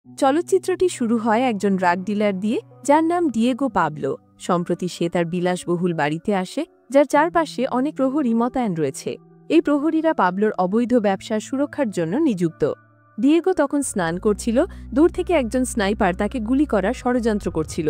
চলচ্চিত্রটি শুরু হয় একজন ড্রাগ ডিলার দিয়ে, যার নাম ডিয়েগো পাবলো। সম্প্রতি সে তার বিলাসবহুল বাড়িতে আসে, যার চারপাশে অনেক প্রহরী মোতায়েন রয়েছে। এই প্রহরীরা পাবলোর অবৈধ ব্যবসার সুরক্ষার জন্য নিযুক্ত। ডিয়েগো তখন স্নান করছিল। দূর থেকে একজন স্নাইপার তাকে গুলি করার ষড়যন্ত্র করছিল।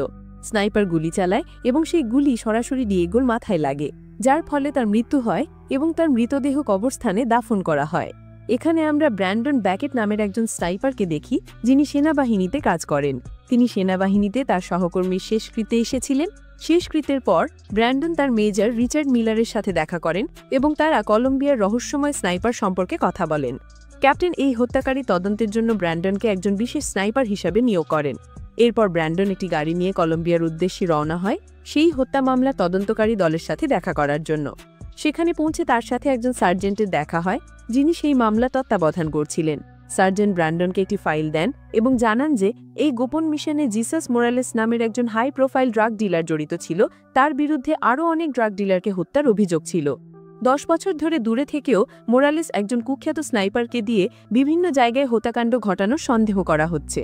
স্নাইপার গুলি চালায় এবং সেই গুলি সরাসরি ডিয়েগোর মাথায় লাগে, যার ফলে তার মৃত্যু হয় এবং তার মৃতদেহ কবরস্থানে দাফন করা হয়। এখানে আমরা ব্র্যান্ডন ব্যাকেট নামের একজন স্নাইপারকে দেখি, যিনি সেনাবাহিনীতে কাজ করেন। তিনি সেনাবাহিনীতে তার সহকর্মীর শেষকৃত্যে এসেছিলেন। শেষকৃত্যের পর ব্র্যান্ডন তার মেজর রিচার্ড মিলারের সাথে দেখা করেন এবং তারা কলম্বিয়ার রহস্যময় স্নাইপার সম্পর্কে কথা বলেন। ক্যাপ্টেন এই হত্যাকারী তদন্তের জন্য ব্র্যান্ডনকে একজন বিশেষ স্নাইপার হিসাবে নিয়োগ করেন। এরপর ব্র্যান্ডন একটি গাড়ি নিয়ে কলম্বিয়ার উদ্দেশ্যে রওনা হয় সেই হত্যা মামলা তদন্তকারী দলের সাথে দেখা করার জন্য। সেখানে পৌঁছে তার সাথে একজন সার্জেন্টের দেখা হয়, যিনি সেই মামলা তত্ত্বাবধান করছিলেন। সার্জেন্ট ব্র্যান্ডনকে একটি ফাইল দেন এবং জানান যে এই গোপন মিশনে জিসাস মোরালেস নামের একজন হাই প্রোফাইল ড্রাগ ডিলার জড়িত ছিল। তার বিরুদ্ধে আরও অনেক ড্রাগ ডিলারকে হত্যার অভিযোগ ছিল। 10 বছর ধরে দূরে থেকেও মোরালেস একজন কুখ্যাত স্নাইপারকে দিয়ে বিভিন্ন জায়গায় হত্যাকাণ্ড ঘটানোর সন্দেহ করা হচ্ছে।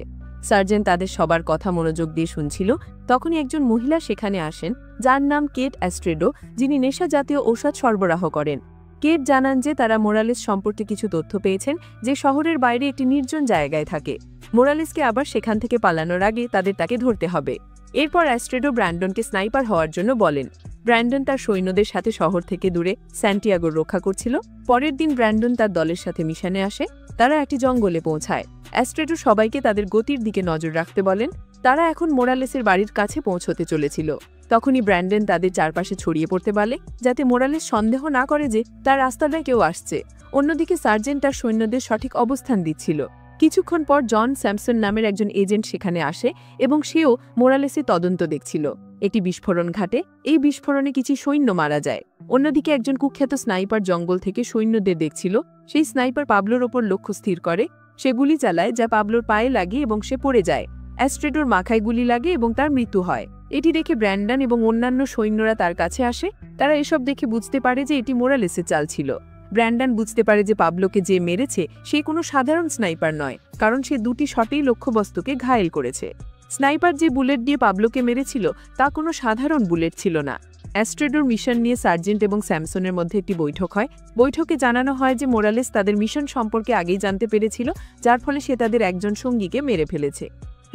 সার্জেন্ট তাদের সবার কথা মনোযোগ দিয়ে শুনছিল। তখনই একজন মহিলা সেখানে আসেন, যার নাম কেট অ্যাস্ট্রেডো, যিনি নেশা জাতীয় ঔষধ সরবরাহ করেন। কেট জানান যে তারা মোরালেস সম্পর্কে কিছু তথ্য পেয়েছেন, যে শহরের বাইরে একটি নির্জন জায়গায় থাকে। মোরালেসকে আবার সেখান থেকে পালানোর আগে তাকে ধরতে হবে। এরপর অ্যাস্ট্রেডো ব্র্যান্ডনকে স্নাইপার হওয়ার জন্য বলেন। ব্র্যান্ডন তার সৈন্যদের সাথে শহর থেকে দূরে স্যান্টিয়াগোর রক্ষা করছিল। পরের দিন ব্র্যান্ডন তার দলের সাথে মিশনে আসে। তারা একটি জঙ্গলে পৌঁছায়। অ্যাস্ট্রেডো সবাইকে তাদের গতির দিকে নজর রাখতে বলেন। তারা এখন মোরালেসের বাড়ির কাছে পৌঁছতে চলেছিল। তখনই ব্র্যান্ডন তাদের চারপাশে ছড়িয়ে পড়তে বলে, যাতে মোরালেস সন্দেহ না করে যে তার রাস্তাটায় কেউ আসছে। অন্যদিকে সার্জেন্ট তার সৈন্যদের সঠিক অবস্থান দিচ্ছিল। কিছুক্ষণ পর জন স্যামসন নামের একজন এজেন্ট সেখানে আসে এবং সেও মোরালেসের তদন্ত দেখছিল। একটি বিস্ফোরণ ঘটে। এই বিস্ফোরণে কিছু সৈন্য মারা যায়। অন্যদিকে একজন কুখ্যাত স্নাইপার জঙ্গল থেকে সৈন্যদের দেখছিল। সেই স্নাইপার পাবলোর ওপর লক্ষ্য স্থির করে। সে গুলি চালায়, যা পাবলোর পায়ে লাগে এবং সে পড়ে যায়। অ্যাস্ট্রেডোর মাথায় গুলি লাগে এবং তার মৃত্যু হয়। এটি দেখে ব্র্যান্ডন এবং অন্যান্য সৈন্যরা তার কাছে আসে। তারা এসব দেখে বুঝতে পারে যে এটি মোরালেসের চাল ছিল। ব্র্যান্ডন বুঝতে পারে যে পাবলোকে যে মেরেছে সে কোনো সাধারণ স্নাইপার নয়, কারণ সে দুটি শটেই লক্ষ্যবস্তুকে ঘায়েল করেছে। স্নাইপার যে বুলেট দিয়ে পাবলোকে মেরেছিল তা কোনো সাধারণ বুলেট ছিল না। অ্যাস্ট্রেডোর মিশন নিয়ে সার্জেন্ট এবং স্যামসনের মধ্যে একটি বৈঠক হয়। বৈঠকে জানানো হয় যে মোরালেস তাদের মিশন সম্পর্কে আগেই জানতে পেরেছিল, যার ফলে সে তাদের একজন সঙ্গীকে মেরে ফেলেছে।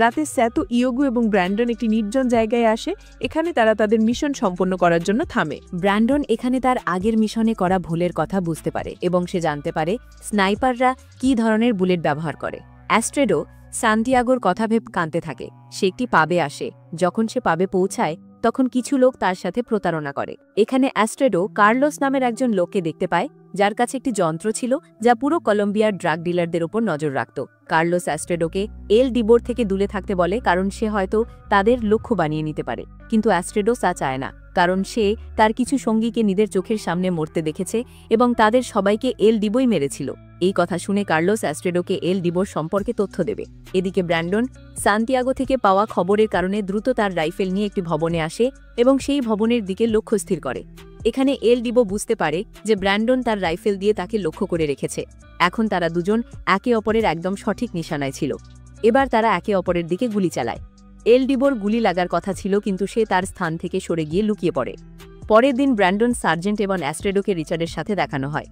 রাতে স্যাতো, ইয়োগো এবং ব্র্যান্ডন একটি নির্জন জায়গায় আসে। এখানে তারা তাদের মিশন সম্পন্ন করার জন্য থামে। ব্র্যান্ডন এখানে তার আগের মিশনে করা ভুলের কথা বুঝতে পারে এবং সে জানতে পারে স্নাইপাররা কী ধরনের বুলেট ব্যবহার করে। অ্যাস্ট্রেডো সান্তিয়াগোর কথা ভেবে কাঁদতে থাকে। সে একটি পাবে আসে। যখন সে পাবে পৌঁছায়, তখন কিছু লোক তার সাথে প্রতারণা করে। এখানে অ্যাস্ট্রেডো কার্লোস নামের একজন লোককে দেখতে পায়, যার কাছে একটি যন্ত্র ছিল যা পুরো কলম্বিয়ার ড্রাগ ডিলারদের উপর নজর রাখত। কার্লোস অ্যাস্ট্রেডোকে এল ডিবোর থেকে দূরে থাকতে বলে, কারণ সে হয়তো তাদের লক্ষ্য বানিয়ে নিতে পারে। কিন্তু অ্যাস্ট্রেডো তা চায় না, কারণ সে তার কিছু সঙ্গীকে নিজের চোখের সামনে মরতে দেখেছে এবং তাদের সবাইকে এল ডিবোই মেরেছিল। এই কথা শুনে কার্লোস অ্যাস্ট্রেডোকে এল ডিবোর সম্পর্কে তথ্য দেবে। এদিকে ব্র্যান্ডন সান্তিয়াগো থেকে পাওয়া খবরের কারণে দ্রুত তার রাইফেল নিয়ে একটি ভবনে আসে এবং সেই ভবনের দিকে লক্ষ্য স্থির করে। এখানে এল ডিবো বুঝতে পারে যে ব্র্যান্ডন তার রাইফেল দিয়ে তাকে লক্ষ্য করে রেখেছে। এখন তারা দুজন একে অপরের একদম সঠিক নিশানায় ছিল। এবার তারা একে অপরের দিকে গুলি চালায়। এল ডিবোর গুলি লাগার কথা ছিল, কিন্তু সে তার স্থান থেকে সরে গিয়ে লুকিয়ে পড়ে। পরের দিন ব্র্যান্ডন, সার্জেন্ট এবং অ্যাস্ট্রেডোকে রিচার্ডের সাথে দেখানো হয়।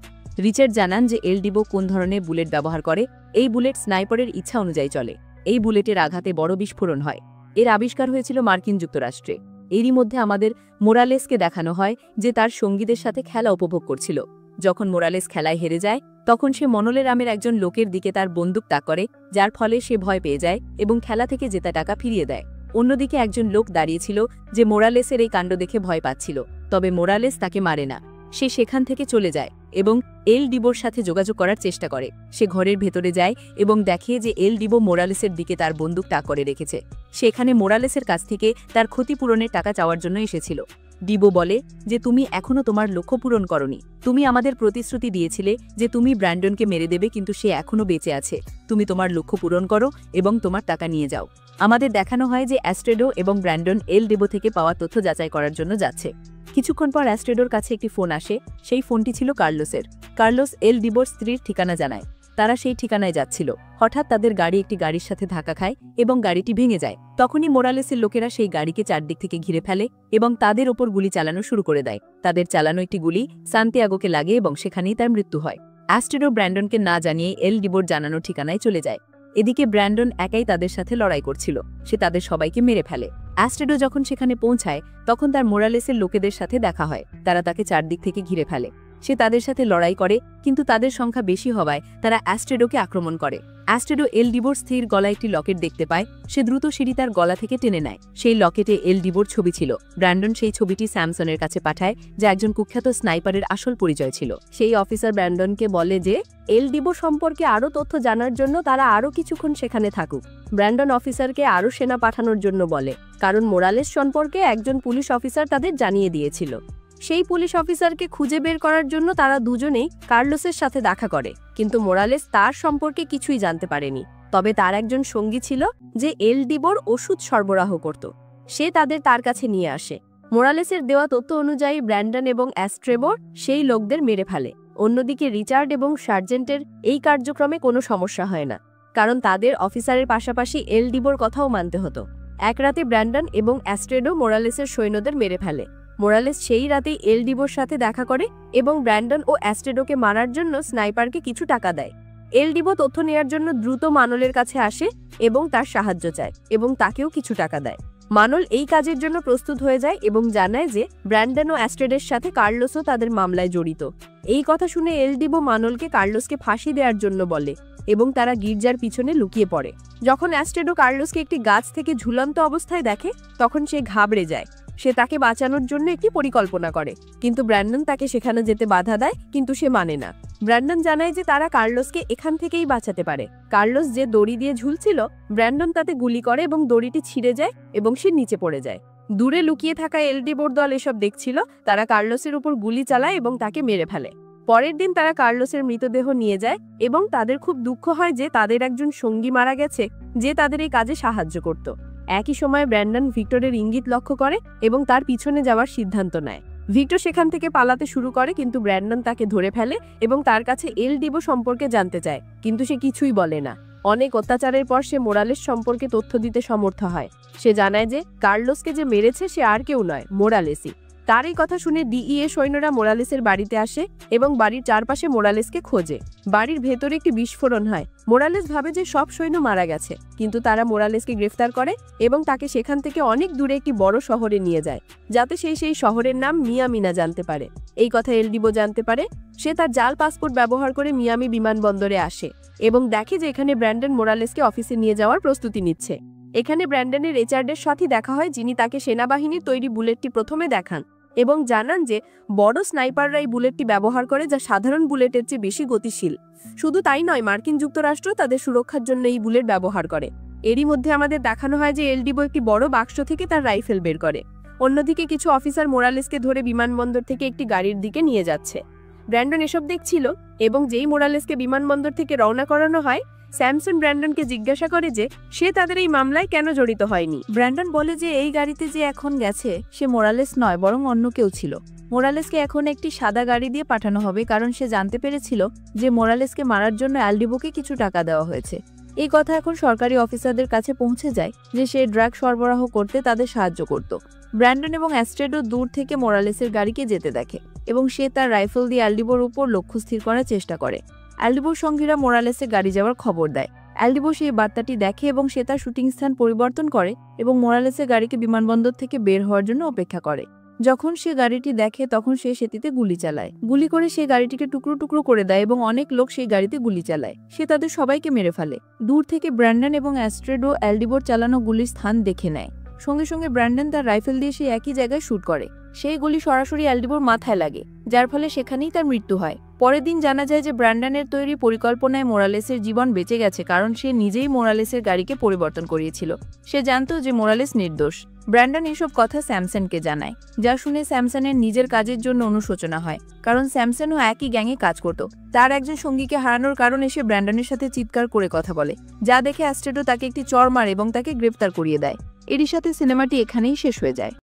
রিচার্ড জানান যে এল ডিবো কোন ধরনের বুলেট ব্যবহার করে। এই বুলেট স্নাইপারের ইচ্ছা অনুযায়ী চলে। এই বুলেটের আঘাতে বড় বিস্ফোরণ হয়। এর আবিষ্কার হয়েছিল মার্কিন যুক্তরাষ্ট্রে। এরই মধ্যে আমাদের মোরালেসকে দেখানো হয়, যে তার সঙ্গীদের সাথে খেলা উপভোগ করছিল। যখন মোরালেস খেলায় হেরে যায়, তখন সে মনোলেরামের একজন লোকের দিকে তার বন্দুক তাক করে, যার ফলে সে ভয় পেয়ে যায় এবং খেলা থেকে জেতা টাকা ফিরিয়ে দেয়। অন্যদিকে একজন লোক দাঁড়িয়েছিল যে মোরালেসের এই কাণ্ড দেখে ভয় পাচ্ছিল, তবে মোরালেস তাকে মারে না। সে সেখান থেকে চলে যায় এবং এল ডিবোর সাথে যোগাযোগ করার চেষ্টা করে। সে ঘরের ভেতরে যায় এবং দেখে যে এল ডিবো মোরালেসের দিকে তার বন্দুক তাক করে রেখেছে। সেখানে মোরালেসের কাছ থেকে তার ক্ষতিপূরণের টাকা চাওয়ার জন্য এসেছিল। ডিবো বলে যে তুমি এখনো তোমার লক্ষ্য পূরণ করনি। তুমি আমাদের প্রতিশ্রুতি দিয়েছিলে যে তুমি ব্র্যান্ডনকে মেরে দেবে, কিন্তু সে এখনো বেঁচে আছে। তুমি তোমার লক্ষ্য পূরণ করো এবং তোমার টাকা নিয়ে যাও। আমাদের দেখানো হয় যে অ্যাস্ট্রেডো এবং ব্র্যান্ডন এল ডিবো থেকে পাওয়া তথ্য যাচাই করার জন্য যাচ্ছে। কিছুক্ষণ পর অ্যাস্ট্রেডোর কাছে একটি ফোন আসে। সেই ফোনটি ছিল কার্লোসের। কার্লোস এল ডিবোর স্ত্রীর ঠিকানা জানায়। তারা সেই ঠিকানায় যাচ্ছিল। হঠাৎ তাদের গাড়ি একটি গাড়ির সাথে ধাক্কা খায় এবং গাড়িটি ভেঙে যায়। তখনই মোরালেসের লোকেরা সেই গাড়িকে চারদিক থেকে ঘিরে ফেলে এবং তাদের ওপর গুলি চালানো শুরু করে দেয়। তাদের চালানো একটি গুলি সান্তিয়াগোকে লাগে এবং সেখানেই তার মৃত্যু হয়। অ্যাস্ট্রেডো ব্র্যান্ডনকে না জানিয়ে এল ডিবোর জানানো ঠিকানায় চলে যায়। এদিকে ব্র্যান্ডন একাই তাদের সাথে লড়াই করছিল। সে তাদের সবাইকে মেরে ফেলে। অ্যাস্ট্রেডো যখন সেখানে পৌঁছায় তখন তার মোরালেসের লোকেদের সাথে দেখা হয়। তারা তাকে চারদিক থেকে ঘিরে ফেলে। সে তাদের সাথে লড়াই করে, কিন্তু তাদের সংখ্যা বেশি হওয়ায় তারা অ্যাস্ট্রেডোকে আক্রমণ করে। অ্যাস্ট্রেডো এল ডিবোর স্থির গলায় একটি লকেট দেখতে পায়। সে দ্রুত সিঁড়ি তার গলা থেকে টেনে নেয়। সেই লকেটে এল ডিবোর ছবি ছিল। ব্র্যান্ডন সেই ছবিটি স্যামসনের কাছে পাঠায়, যা একজন কুখ্যাত স্নাইপারের আসল পরিচয় ছিল। সেই অফিসার ব্র্যান্ডনকে বলে যে এল ডিবো সম্পর্কে আরও তথ্য জানার জন্য তারা আরও কিছুক্ষণ সেখানে থাকুক। ব্র্যান্ডন অফিসারকে আরও সেনা পাঠানোর জন্য বলে, কারণ মোরালেস সম্পর্কে একজন পুলিশ অফিসার তাদের জানিয়ে দিয়েছিল। সেই পুলিশ অফিসারকে খুঁজে বের করার জন্য তারা দুজনেই কার্লোসের সাথে দেখা করে, কিন্তু মোরালেস তার সম্পর্কে কিছুই জানতে পারেনি। তবে তার একজন সঙ্গী ছিল যে এল ডিবোর ওষুধ সরবরাহ করত। সে তার কাছে নিয়ে আসে। মোরালেসের দেওয়া তথ্য অনুযায়ী ব্র্যান্ডন এবং অ্যাস্ট্রেবো সেই লোকদের মেরে ফেলে। অন্যদিকে রিচার্ড এবং সার্জেন্টের এই কার্যক্রমে কোনো সমস্যা হয় না, কারণ তাদের অফিসারের পাশাপাশি এল ডিবোর কথাও মানতে হতো। এক রাতে ব্র্যান্ডন এবং অ্যাস্ট্রেডো মোরালেসের সৈন্যদের মেরে ফেলে। মোরালেস সেই রাতেই এল ডিবোর সাথে দেখা করে এবং ব্র্যান্ডন ও অ্যাস্ট্রেডোকে মারার জন্য স্নাইপারকে কিছু টাকা দেয়। এল ডিবো তথ্য নেওয়ার জন্য দ্রুত মানলের কাছে আসে এবং তার সাহায্য চায় এবং তাকেও কিছু টাকা দেয়। মানল এই কাজের জন্য প্রস্তুত হয়ে যায় এবং জানায় যে ব্র্যান্ডন ও অ্যাস্ট্রেডের সাথে কার্লোসও তাদের মামলায় জড়িত। এই কথা শুনে এল ডিবো মানলকে কার্লোসকে ফাঁসি দেওয়ার জন্য বলে এবং তারা গির্জার পিছনে লুকিয়ে পড়ে। যখন অ্যাস্ট্রেডো কার্লোসকে একটি গাছ থেকে ঝুলন্ত অবস্থায় দেখে তখন সে ঘাবড়ে যায়। সে তাকে বাঁচানোর জন্য একটি পরিকল্পনা করে, কিন্তু ব্র্যান্ডন তাকে সেখানে যেতে বাধা দেয়, কিন্তু সে মানে না। ব্র্যান্ডন জানায় যে তারা কার্লোসকে এখান থেকেই বাঁচাতে পারে। কার্লোস যে দড়ি দিয়ে ঝুলছিল, ব্র্যান্ডন তাতে গুলি করে এবং দড়িটি ছিঁড়ে যায় এবং সে নিচে পড়ে যায়। দূরে লুকিয়ে থাকা এল ডিবোর দল এসব দেখছিল। তারা কার্লোসের উপর গুলি চালায় এবং তাকে মেরে ফেলে। পরের দিন তারা কার্লোসের মৃতদেহ নিয়ে যায় এবং তাদের খুব দুঃখ হয় যে তাদের একজন সঙ্গী মারা গেছে যে তাদের এই কাজে সাহায্য করত। একই সময় ব্র্যান্ডন ভিক্টরের ইঙ্গিত লক্ষ্য করে এবং তার পিছনে যাওয়ার সিদ্ধান্ত নেয়। ভিক্টর সেখান থেকে পালাতে শুরু করে, কিন্তু ব্র্যান্ডন তাকে ধরে ফেলে এবং তার কাছে এল ডিবো সম্পর্কে জানতে চায়, কিন্তু সে কিছুই বলে না। অনেক অত্যাচারের পর সে মোরালেস সম্পর্কে তথ্য দিতে সমর্থ হয়। সে জানায় যে কার্লোসকে যে মেরেছে সে আর কেউ নয়, মোরালেসই। তার এই কথা শুনে ডিইএ সৈন্যরা মোরালেসের বাড়িতে আসে এবং বাড়ির চারপাশে মোরালেসকে খোঁজে। বাড়ির ভেতরে একটি বিস্ফোরণ হয়। মোরালেস ভাবে যে সব সৈন্য মারা গেছে, কিন্তু তারা মোরালেসকে গ্রেফতার করে এবং তাকে সেখান থেকে অনেক দূরে একটি বড় শহরে নিয়ে যায়, যাতে সেই শহরের নাম মিয়ামি না জানতে পারে। এই কথা এল ডিবো জানতে পারে। সে তার জাল পাসপোর্ট ব্যবহার করে মিয়ামি বিমানবন্দরে আসে এবং দেখে যে এখানে ব্র্যান্ডন মোরালেসকে অফিসে নিয়ে যাওয়ার প্রস্তুতি নিচ্ছে। এখানে ব্র্যান্ডনের রিচার্ডের সাথে দেখা হয়, যিনি তাকে সেনাবাহিনীর তৈরি বুলেটটি প্রথমে দেখান এবং জানান যে বড় স্নাইপাররা এই বুলেটটি ব্যবহার করে, যা সাধারণ বুলেটের চেয়ে বেশি গতিশীল। শুধু তাই নয়, মার্কিন যুক্তরাষ্ট্র তাদের সুরক্ষার জন্য এই বুলেট ব্যবহার করে। এরই মধ্যে আমাদের দেখানো হয় যে এল ডিবো একটি বড় বাক্স থেকে তার রাইফেল বের করে। অন্যদিকে কিছু অফিসার মোরালেসকে ধরে বিমানবন্দর থেকে একটি গাড়ির দিকে নিয়ে যাচ্ছে। ব্র্যান্ডন এসব দেখছিল এবং যেই মোরালেসকে বিমানবন্দর থেকে রওনা করানো হয়, স্যামসন ব্র্যান্ডনকে জিজ্ঞাসা করে যে সে তাদের এই মামলায় কেন জড়িত হয়নি। ব্র্যান্ডন বলে যে এই গাড়িতে যে এখন গেছে সে মোরালেস নয়, বরং অন্য কেউ ছিল। মোরালেসকে এখন একটি সাদা গাড়ি দিয়ে পাঠানো হবে, কারণ সে জানতে পেরেছিল যে মোরালেসকে মারার জন্য এল ডিবোকে কিছু টাকা দেওয়া হয়েছে। এই কথা এখন সরকারি অফিসারদের কাছে পৌঁছে যায় যে সে ড্রাগ সরবরাহ করতে তাদের সাহায্য করত। ব্র্যান্ডন এবং অ্যাস্ট্রেডো দূর থেকে মোরালেসের গাড়িকে যেতে দেখে এবং সে তার রাইফেল দিয়ে এল ডিবোর উপর লক্ষ্য স্থির করার চেষ্টা করে। এল ডিবোর সঙ্গীরা মোরালেসের গাড়ি যাওয়ার খবর দেয়। এল ডিবো সেই বার্তাটি দেখে এবং সে তার শুটিং স্থান পরিবর্তন করে এবং মোরালেসের গাড়িকে বিমানবন্দর থেকে বের হওয়ার জন্য অপেক্ষা করে। যখন সে গাড়িটি দেখে তখন সে সেটিতে গুলি চালায়। গুলি করে সে গাড়িটিকে টুকরো টুকরো করে দেয় এবং অনেক লোক সেই গাড়িতে গুলি চালায়। সে তাদের সবাইকে মেরে ফেলে। দূর থেকে ব্র্যান্ডন এবং অ্যাস্ট্রেডো এল ডিবোর চালানো গুলির স্থান দেখে নেয়। সঙ্গে সঙ্গে ব্র্যান্ডন তার রাইফেল দিয়ে সেই একই জায়গায় শুট করে। সেই গুলি সরাসরি এল ডিবোর মাথায় লাগে, যার ফলে সেখানেই তার মৃত্যু হয়। পরের দিন জানা যায় যে ব্র্যান্ডনের তৈরি পরিকল্পনায় মোরালেসের জীবন বেঁচে গেছে, কারণ সে নিজেই মোরালেসের গাড়িকে পরিবর্তন করিয়েছিল। সে জানত যে মোরালেস নির্দোষ। ব্র্যান্ডন এসব কথা স্যামসনকে জানায়, যা শুনে স্যামসনের নিজের কাজের জন্য অনুশোচনা হয়, কারণ স্যামসনও একই গ্যাংয়ে কাজ করত। তার একজন সঙ্গীকে হারানোর কারণে সে ব্র্যান্ডনের সাথে চিৎকার করে কথা বলে, যা দেখে অ্যাস্ট্রেডো তাকে একটি চড় মারে এবং তাকে গ্রেফতার করিয়ে দেয়। এরই সাথে সিনেমাটি এখানেই শেষ হয়ে যায়।